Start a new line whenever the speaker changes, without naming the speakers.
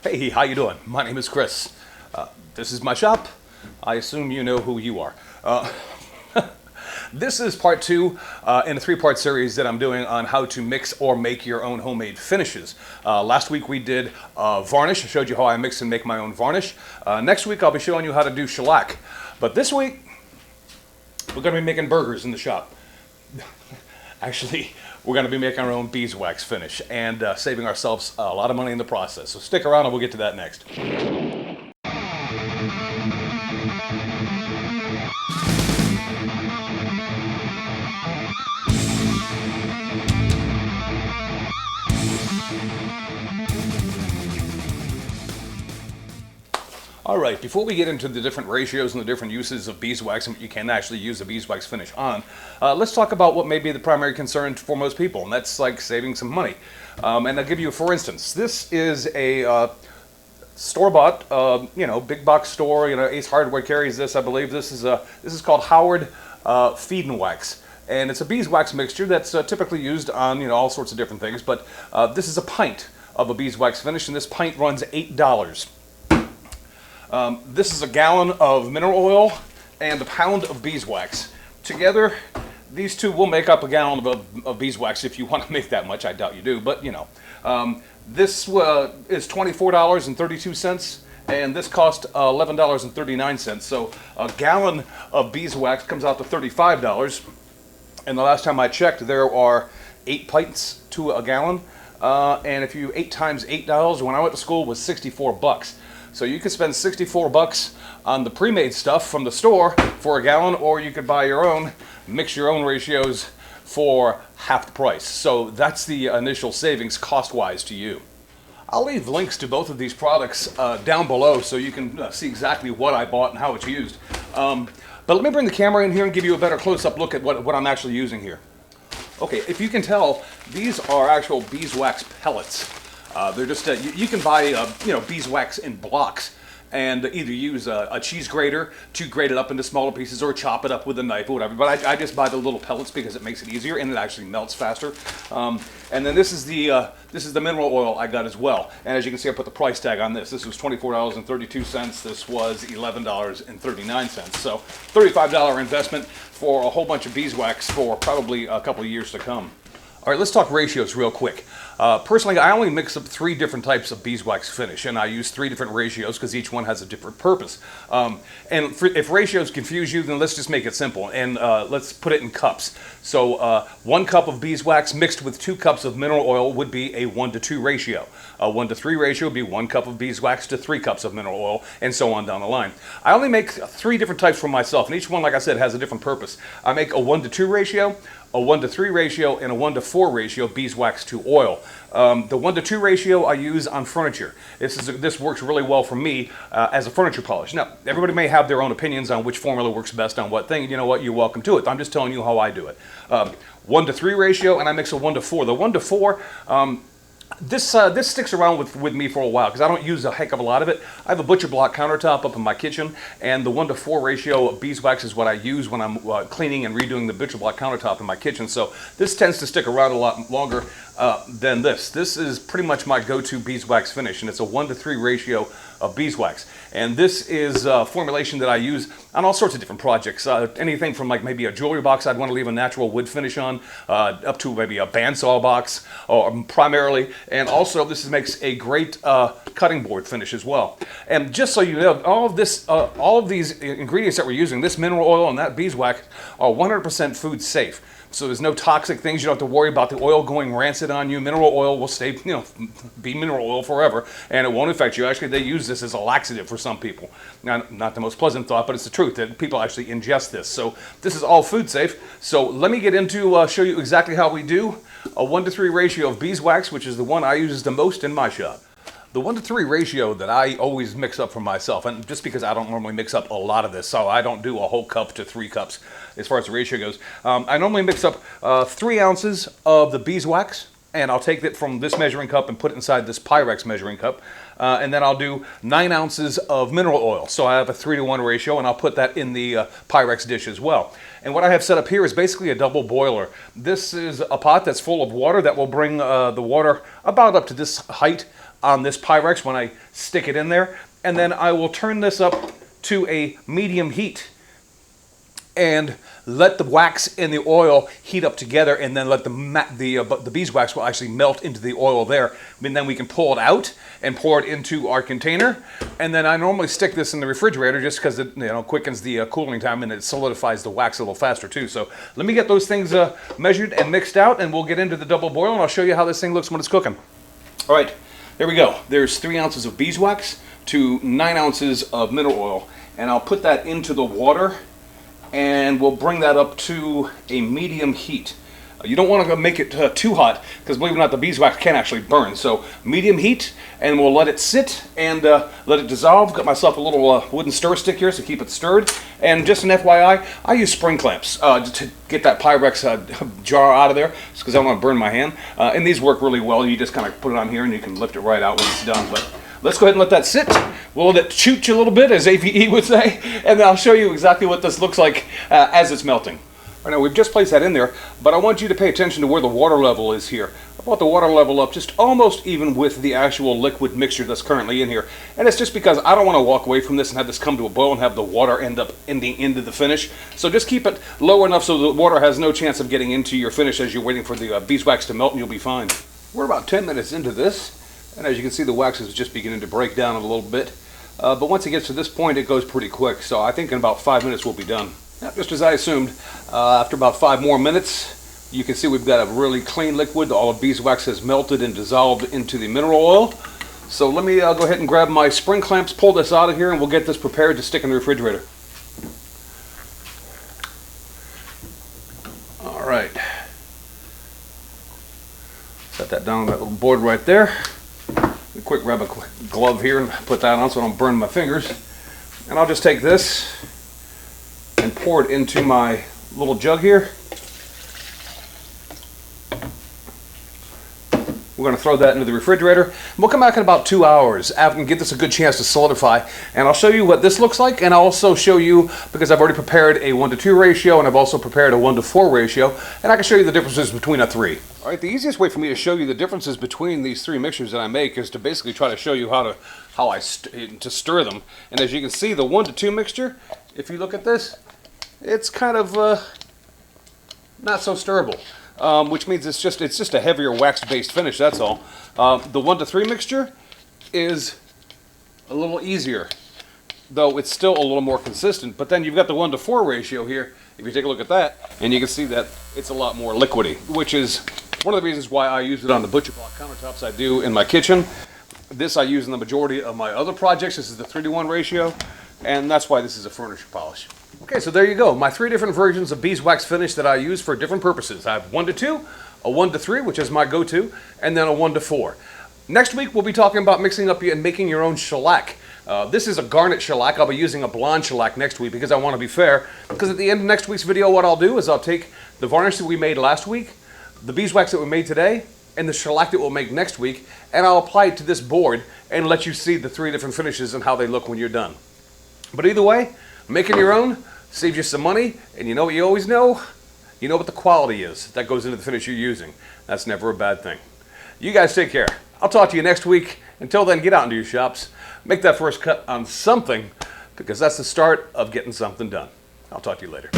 Hey, how you doing? My name is Chris. This is my shop. I assume you know who you are. This is part two in a three-part series that I'm doing on how to mix or make your own homemade finishes. Last week we did varnish. I showed you how I mix and make my own varnish. Next week I'll be showing you how to do shellac. But this week we're going to be making burgers in the shop. Actually, we're going to be making our own beeswax finish and saving ourselves a lot of money in the process. So stick around and we'll get to that next. All right, before we get into the different ratios and the different uses of beeswax and what you can actually use the beeswax finish on, let's talk about what may be the primary concern for most people, and that's like saving some money. And I'll give you, for instance, this is a store-bought, big box store. Ace Hardware carries this, I believe. This is called Howard Feed and Wax, and it's a beeswax mixture that's typically used on all sorts of different things. But this is a pint of a beeswax finish, and this pint runs $8. This is a gallon of mineral oil and a pound of beeswax. Together, these two will make up a gallon of beeswax if you want to make that much. I doubt you do, but this is $24.32, and this cost $11.39. So a gallon of beeswax comes out to $35. And the last time I checked, there are 8 pints to a gallon. And if you 8 times $8, when I went to school, was 64 bucks. So you could spend 64 bucks on the pre-made stuff from the store for a gallon, or you could buy your own, mix your own ratios for half the price. So that's the initial savings cost-wise to you. I'll leave links to both of these products down below so you can see exactly what I bought and how it's used. But let me bring the camera in here and give you a better close-up look at what I'm actually using here. Okay, if you can tell, these are actual beeswax pellets. They're just, you can buy, beeswax in blocks and either use a cheese grater to grate it up into smaller pieces or chop it up with a knife or whatever. But I just buy the little pellets because it makes it easier and it actually melts faster. And then this is the mineral oil I got as well. And as you can see, I put the price tag on this. This was $24.32. This was $11.39. So $35 investment for a whole bunch of beeswax for probably a couple of years to come. All right, let's talk ratios real quick. Personally, I only mix up 3 different types of beeswax finish, and I use 3 different ratios because each one has a different purpose. If ratios confuse you, then let's just make it simple, and let's put it in cups. So 1 cup of beeswax mixed with 2 cups of mineral oil would be a 1-to-2 ratio. A 1-to-3 ratio would be 1 cup of beeswax to 3 cups of mineral oil, and so on down the line. I only make 3 different types for myself, and each one, like I said, has a different purpose. I make a 1-to-2 ratio, a 1-to-3 ratio, and a 1-to-4 ratio beeswax to oil. The 1-to-2 ratio I use on furniture. This works really well for me as a furniture polish. Now, everybody may have their own opinions on which formula works best on what thing. You know what? You're welcome to it. I'm just telling you how I do it. 1-to-3 ratio, and I mix a 1-to-4. The 1-to-4, this sticks around with me for a while because I don't use a heck of a lot of it. I have a butcher block countertop up in my kitchen, and the 1-to-4 ratio of beeswax is what I use when I'm cleaning and redoing the butcher block countertop in my kitchen. So this tends to stick around a lot longer than this. This is pretty much my go-to beeswax finish, and it's a 1-to-3 ratio of beeswax. And this is a formulation that I use on all sorts of different projects. Anything from like maybe a jewelry box I'd want to leave a natural wood finish on, up to maybe a bandsaw box, or primarily. And also this makes a great cutting board finish as well. And just so you know, all of these ingredients that we're using, this mineral oil and that beeswax, are 100% food safe. So there's no toxic things. You don't have to worry about the oil going rancid on you. Mineral oil will stay, be mineral oil forever, and it won't affect you. Actually, they use this as a laxative for some people. Now, not the most pleasant thought, but it's the truth that people actually ingest this. So this is all food safe. So let me get into show you exactly how we do a 1-to-3 ratio of beeswax, which is the one I use the most in my shop. The 1-to-3 ratio that I always mix up for myself, and just because I don't normally mix up a lot of this, so I don't do a whole cup to 3 cups as far as the ratio goes. I normally mix up 3 ounces of the beeswax, and I'll take it from this measuring cup and put it inside this Pyrex measuring cup. And then I'll do 9 ounces of mineral oil. So I have a 3-to-1 ratio, and I'll put that in the Pyrex dish as well. And what I have set up here is basically a double boiler. This is a pot that's full of water that will bring the water about up to this height on this Pyrex when I stick it in there. And then I will turn this up to a medium heat and let the wax and the oil heat up together, and then let the beeswax will actually melt into the oil there. And then we can pull it out and pour it into our container. And then I normally stick this in the refrigerator just because it quickens the cooling time, and it solidifies the wax a little faster too. So let me get those things measured and mixed out, and we'll get into the double boil, and I'll show you how this thing looks when it's cooking. All right, there we go. There's 3 ounces of beeswax to 9 ounces of mineral oil, and I'll put that into the water, and we'll bring that up to a medium heat. You don't want to make it too hot, because believe it or not, the beeswax can actually burn. So medium heat, and we'll let it sit and let it dissolve. Got myself a little wooden stir stick here, so keep it stirred. And just an FYI, I use spring clamps to get that Pyrex jar out of there, because I don't want to burn my hand. And these work really well. You just kind of put it on here, and you can lift it right out when it's done. But let's go ahead and let that sit. We'll let it chooch a little bit, as APE would say, and then I'll show you exactly what this looks like as it's melting. All right, now we've just placed that in there, but I want you to pay attention to where the water level is here. I brought the water level up just almost even with the actual liquid mixture that's currently in here. And it's just because I don't want to walk away from this and have this come to a boil and have the water end up ending into the finish. So just keep it low enough so the water has no chance of getting into your finish as you're waiting for the beeswax to melt, and you'll be fine. We're about 10 minutes into this, and as you can see, the wax is just beginning to break down a little bit. But once it gets to this point, it goes pretty quick. So I think in about 5 minutes we'll be done. Just as I assumed, after about 5 more minutes, you can see we've got a really clean liquid. All the beeswax has melted and dissolved into the mineral oil. So let me go ahead and grab my spring clamps, pull this out of here, and we'll get this prepared to stick in the refrigerator. All right. Set that down on that little board right there. Quick grab a glove here and put that on so I don't burn my fingers. And I'll just take this and pour it into my little jug here. We're going to throw that into the refrigerator. We'll come back in about 2 hours and get this a good chance to solidify. And I'll show you what this looks like, and I'll also show you, because I've already prepared a 1:2 ratio, and I've also prepared a 1:4 ratio, and I can show you the differences between a 3. All right, the easiest way for me to show you the differences between these 3 mixtures that I make is to basically try to show you how I stir them. And as you can see, the 1:2 mixture, if you look at this, it's kind of not so stirrable, which means it's just a heavier wax-based finish. That's all. The 1:3 mixture is a little easier, though it's still a little more consistent. But then you've got the 1:4 ratio here. If you take a look at that, and you can see that it's a lot more liquidy, which is one of the reasons why I use it on the butcher block countertops I do in my kitchen. This I use in the majority of my other projects. This is the 3:1 ratio, and that's why this is a furniture polish. Okay, so there you go. My 3 different versions of beeswax finish that I use for different purposes. I have 1:2, a 1:3, which is my go-to, and then a 1:4. Next week, we'll be talking about mixing up and making your own shellac. This is a garnet shellac. I'll be using a blonde shellac next week because I want to be fair. Because at the end of next week's video, what I'll do is I'll take the varnish that we made last week, the beeswax that we made today, and the shellac that we'll make next week, and I'll apply it to this board and let you see the 3 different finishes and how they look when you're done. But either way, making your own saves you some money, and you know what you always know? You know what the quality is that goes into the finish you're using. That's never a bad thing. You guys take care. I'll talk to you next week. Until then, get out into your shops. Make that first cut on something, because that's the start of getting something done. I'll talk to you later.